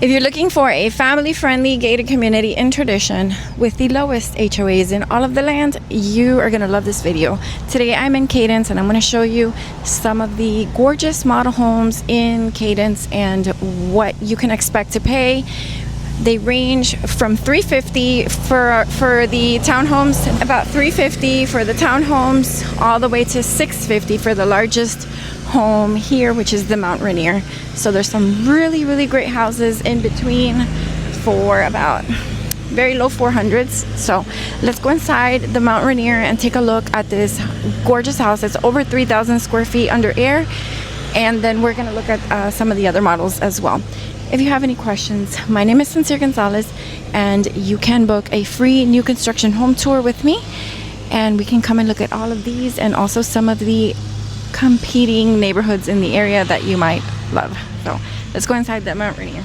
If you're looking for a family-friendly gated community in Tradition with the lowest HOAs in all of the land, you are going to love this video. Today I'm in Cadence and I'm going to show you some of the gorgeous model homes in Cadence and what you can expect to pay. They range from $350 for the townhomes, about $350 for the townhomes, all the way to $650 for the largest home here, which is the Mount Rainier. So there's some really great houses in between for about very low 400s. So let's go inside the Mount Rainier and take a look at this gorgeous house. It's over 3,000 square feet under air, and then we're gonna look at some of the other models as well. If you have any questions, my name is Sincere Gonzalez, and you can book a free new construction home tour with me, and we can come and look at all of these and also some of the competing neighborhoods in the area that you might love. So let's go inside the Mount Rainier.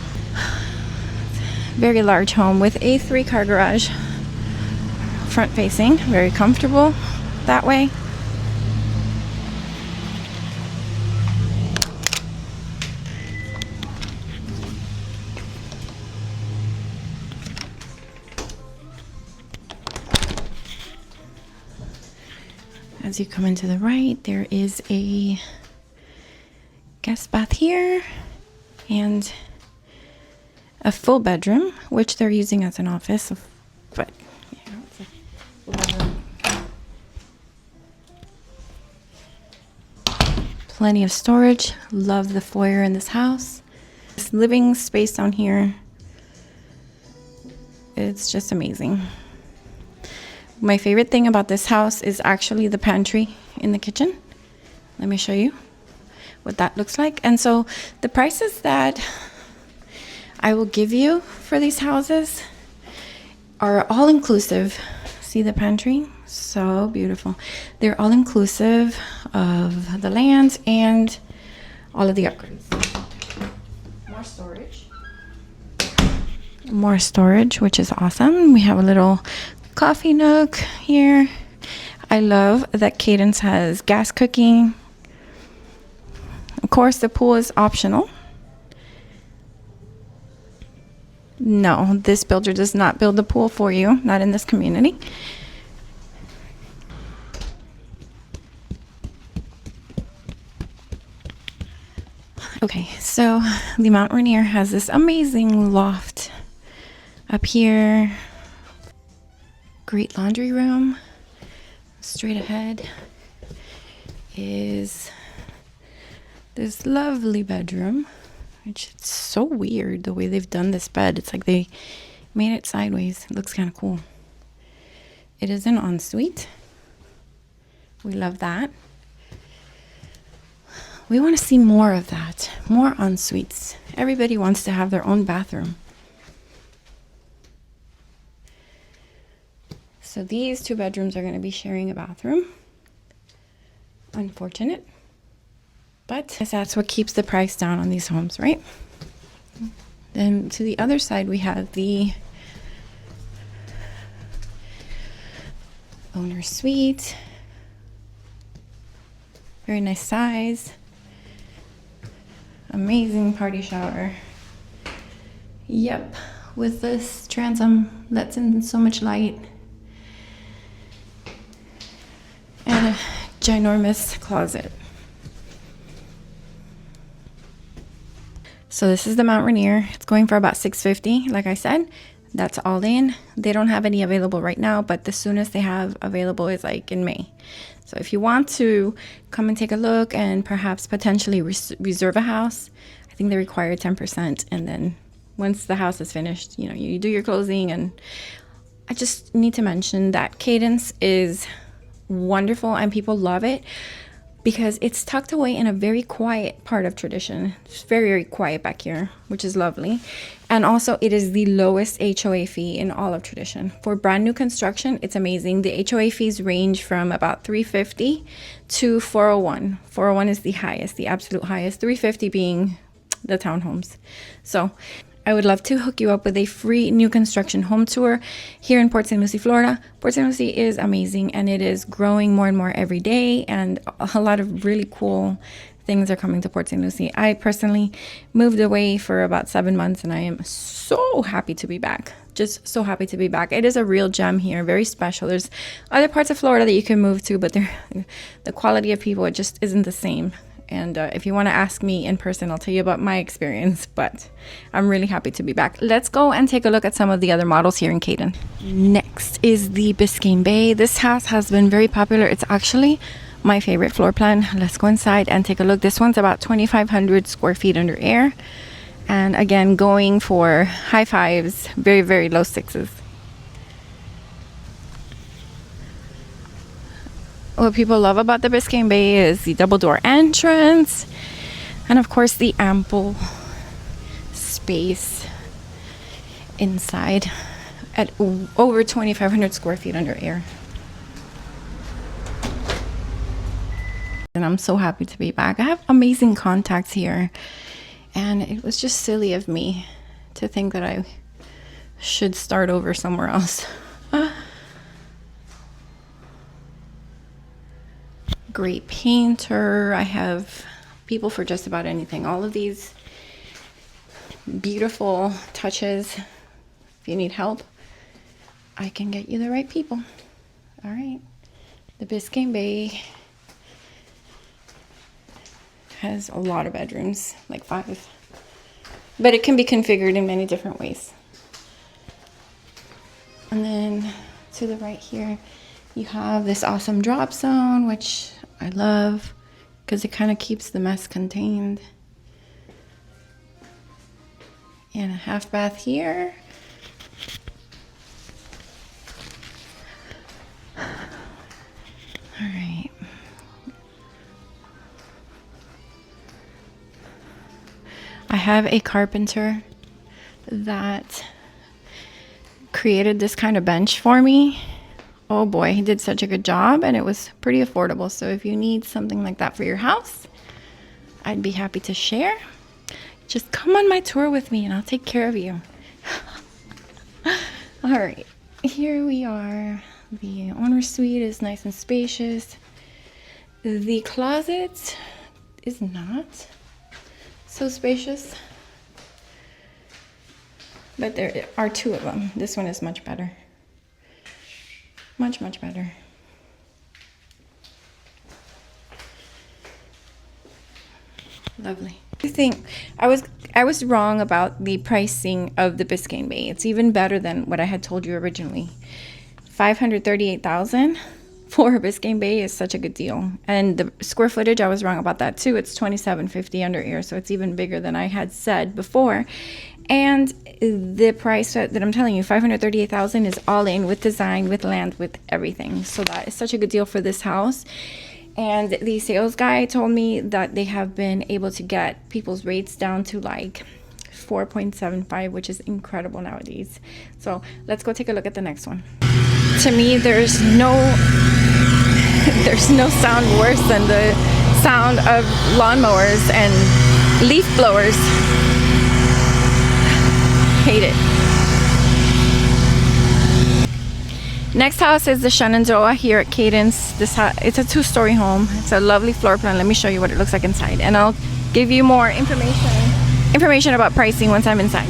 Very large home with a 3-car garage, front facing, very comfortable that way. As you come into the right, there is a guest bath here and a full bedroom, which they're using as an office, but yeah, it's a full bedroom. Plenty of storage. Love the foyer in this house. This living space down here, it's just amazing. My favorite thing about this house is actually the pantry in the kitchen. Let me show you what that looks like. And so the prices that I will give you for these houses are all inclusive. See the pantry? So beautiful. They're all inclusive of the land and all of the upgrades. More storage. More storage, which is awesome. We have a little coffee nook here. I love that Cadence has gas cooking. Of course, the pool is optional. No, this builder does not build the pool for you, not in this community. Okay, so the Mount Rainier has this amazing loft up here. Great laundry room. Straight ahead is this lovely bedroom, which it's so weird the way they've done this bed. It's like they made it sideways. It looks kind of cool. It is an ensuite. We love that. We want to see more of that. More ensuites. Everybody wants to have their own bathroom. So these 2 bedrooms are going to be sharing a bathroom. Unfortunate. But that's what keeps the price down on these homes, right? Then to the other side, we have the owner's suite. Very nice size. Amazing party shower. Yep, with this transom lets in so much light. And a ginormous closet. So this is the Mount Rainier. It's going for about $650. Like I said, that's all in. They don't have any available right now, but the soonest they have available is like in May. So if you want to come and take a look and perhaps potentially reserve a house, I think they require 10%. And then once the house is finished, you know, you do your closing. And I just need to mention that Cadence is wonderful and people love it because it's tucked away in a very quiet part of Tradition. It's very quiet back here, which is lovely. And also it is the lowest HOA fee in all of Tradition. For brand new construction, it's amazing. The HOA fees range from about $350 to $401. $401 is the highest, the absolute highest, $350 being the townhomes. So I would love to hook you up with a free new construction home tour here in Port St. Lucie, Florida. Port St. Lucie is amazing and it is growing more and more every day, and a lot of really cool things are coming to Port St. Lucie. I personally moved away for about 7 months, and I am so happy to be back. Just so happy to be back. It is a real gem here, very special. There's other parts of Florida that you can move to, but the quality of people, it just isn't the same. And if you want to ask me in person, I'll tell you about my experience, but I'm really happy to be back. Let's go and take a look at some of the other models here in Cadence. Next is the Biscayne Bay. This house has been very popular. It's actually my favorite floor plan. Let's go inside and take a look. This one's about 2,500 square feet under air. And again, going for high fives, very, very low sixes. What people love about the Biscayne Bay is the double door entrance, and of course the ample space inside at over 2,500 square feet under air. And I'm so happy to be back. I have amazing contacts here, and it was just silly of me to think that I should start over somewhere else. Great painter. I have people for just about anything. All of these beautiful touches. If you need help, I can get you the right people. All right. The Biscayne Bay has a lot of bedrooms, like 5. But it can be configured in many different ways. And then to the right here, you have this awesome drop zone, which I love because it kind of keeps the mess contained. And a half bath here. All right. I have a carpenter that created this kind of bench for me. Oh boy, he did such a good job, and it was pretty affordable. So if you need something like that for your house, I'd be happy to share. Just come on my tour with me and I'll take care of you. All right, here we are. The owner's suite is nice and spacious. The closet is not so spacious, but there are 2 of them. This one is much better. Much, much better. Lovely. I think I was wrong about the pricing of the Biscayne Bay. It's even better than what I had told you originally. $538,000 for a Biscayne Bay is such a good deal. And the square footage, I was wrong about that too. It's 2,750 under air, so it's even bigger than I had said before. And the price that I'm telling you, $538,000 is all in, with design, with land, with everything. So that is such a good deal for this house. And the sales guy told me that they have been able to get people's rates down to like 4.75, which is incredible nowadays. So let's go take a look at the next one. To me, there's no sound worse than the sound of lawnmowers and leaf blowers. Hate it. Next house is the Shenandoah here at Cadence. It's a 2-story home. It's a lovely floor plan. Let me show you what it looks like inside, and I'll give you more information about pricing once I'm inside.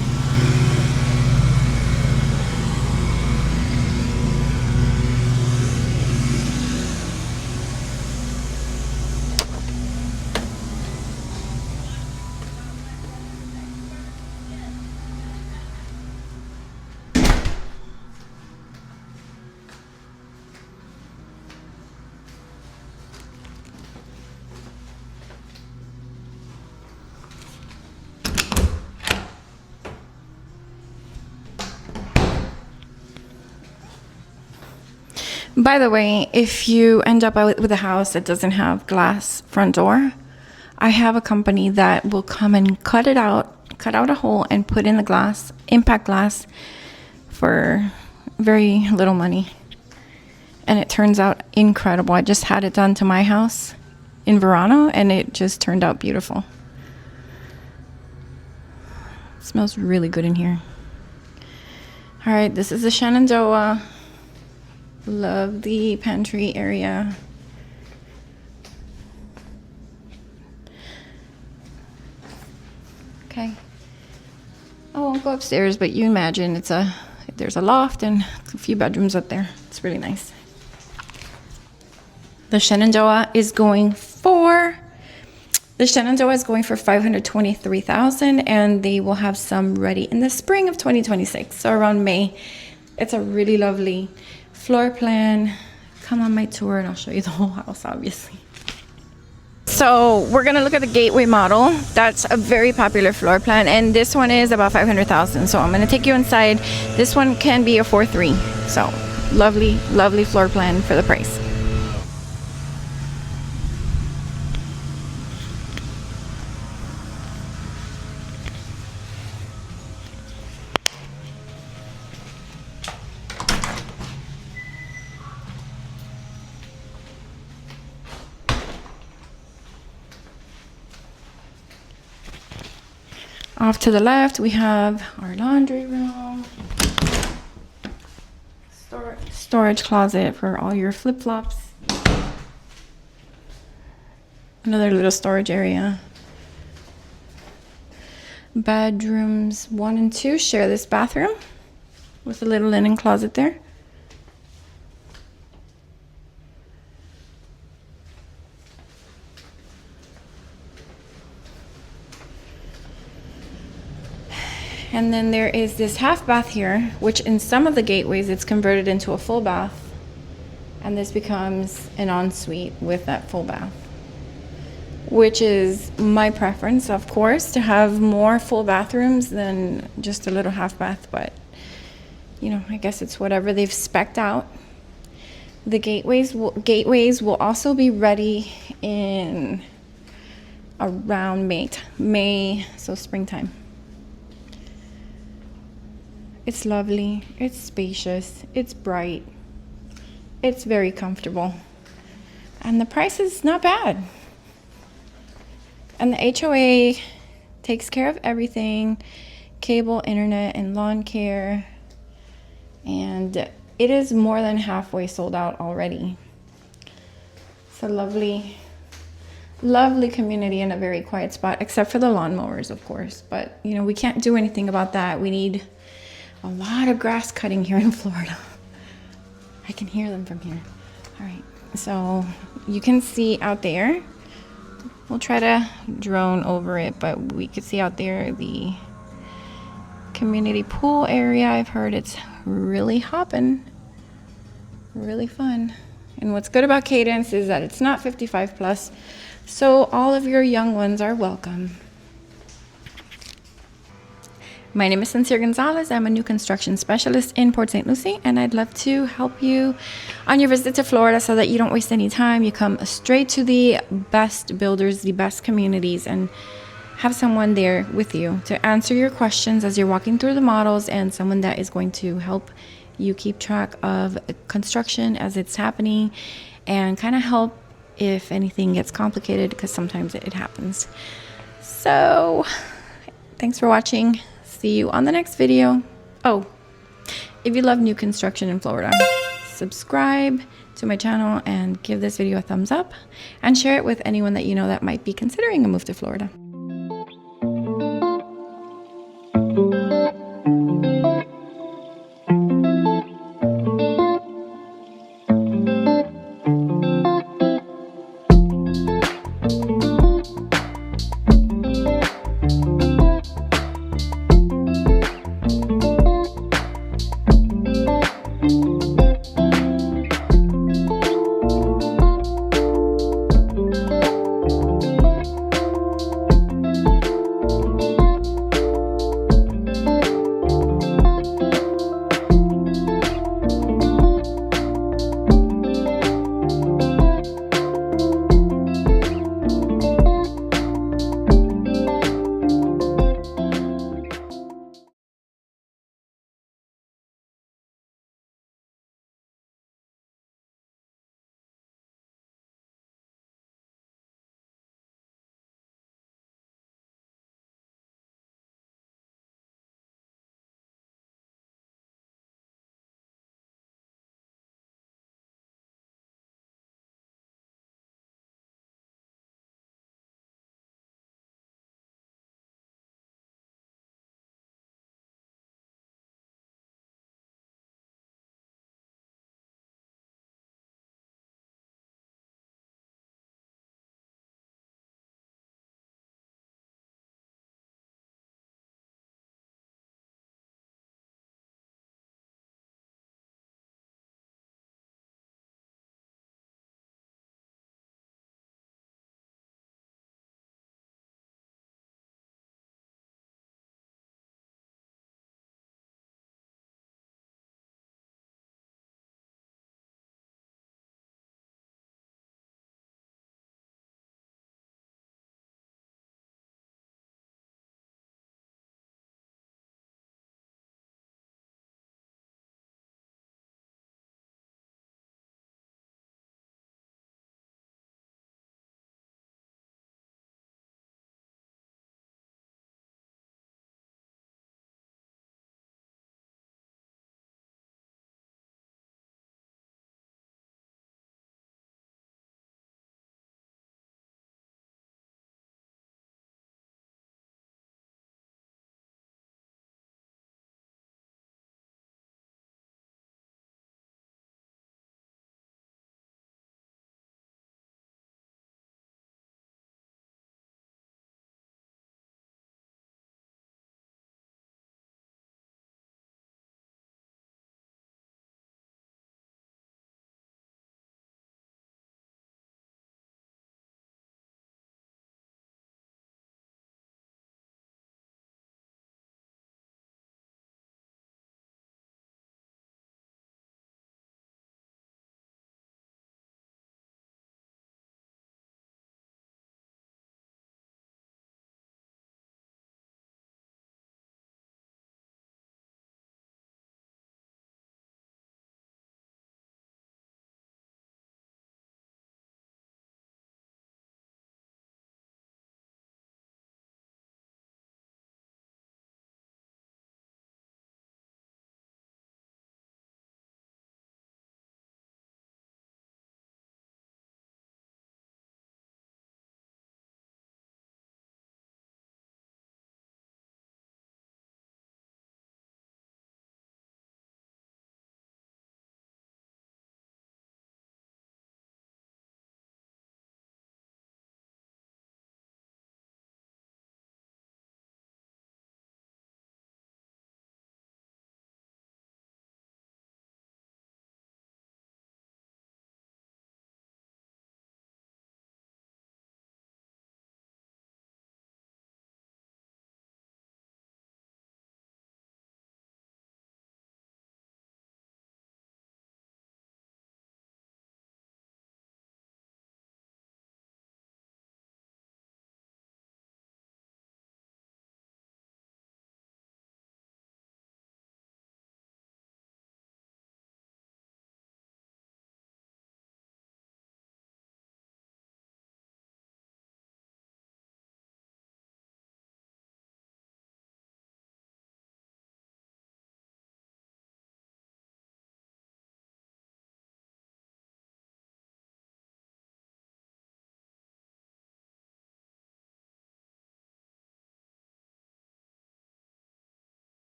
By the way, if you end up with a house that doesn't have glass front door, I have a company that will come and cut out a hole and put in the glass, impact glass, for very little money. And it turns out incredible. I just had it done to my house in Verano, and it just turned out beautiful. It smells really good in here. All right, this is the Shenandoah. Love the pantry area. Okay. I won't go upstairs, but you imagine there's a loft and a few bedrooms up there. It's really nice. The Shenandoah is going for $523,000, and they will have some ready in the spring of 2026. So around May. It's a really lovely floor plan. Come on my tour and I'll show you the whole house, obviously. So we're gonna look at the Gateway model. That's a very popular floor plan, and this one is about $500,000. So I'm gonna take you inside. This one can be a 4.3. So lovely, lovely floor plan for the price. Off to the left, we have our laundry room, storage closet for all your flip-flops, another little storage area. Bedrooms 1 and 2 share this bathroom with a little linen closet there. And then there is this half bath here, which in some of the gateways it's converted into a full bath, and this becomes an ensuite with that full bath, which is my preference, of course, to have more full bathrooms than just a little half bath, but you know, I guess it's whatever they've spec'd out. The gateways will also be ready in around May, so springtime. It's lovely, it's spacious, it's bright, it's very comfortable, and the price is not bad. And the HOA takes care of everything, cable, internet, and lawn care, and it is more than halfway sold out already. It's a lovely, lovely community in a very quiet spot, except for the lawnmowers, of course, but you know, we can't do anything about that. We need a lot of grass cutting here in Florida. I can hear them from here. All right, so you can see out there. We'll try to drone over it, but we can see out there the community pool area. I've heard it's really hopping, really fun. And what's good about Cadence is that it's not 55 plus, so all of your young ones are welcome. My name is Sincere Gonzalez. I'm a new construction specialist in Port St. Lucie, and I'd love to help you on your visit to Florida so that you don't waste any time. You come straight to the best builders, the best communities, and have someone there with you to answer your questions as you're walking through the models, and someone that is going to help you keep track of construction as it's happening and kind of help if anything gets complicated, because sometimes it happens. So thanks for watching. See you on the next video. Oh, if you love new construction in Florida, subscribe to my channel and give this video a thumbs up and share it with anyone that you know that might be considering a move to Florida.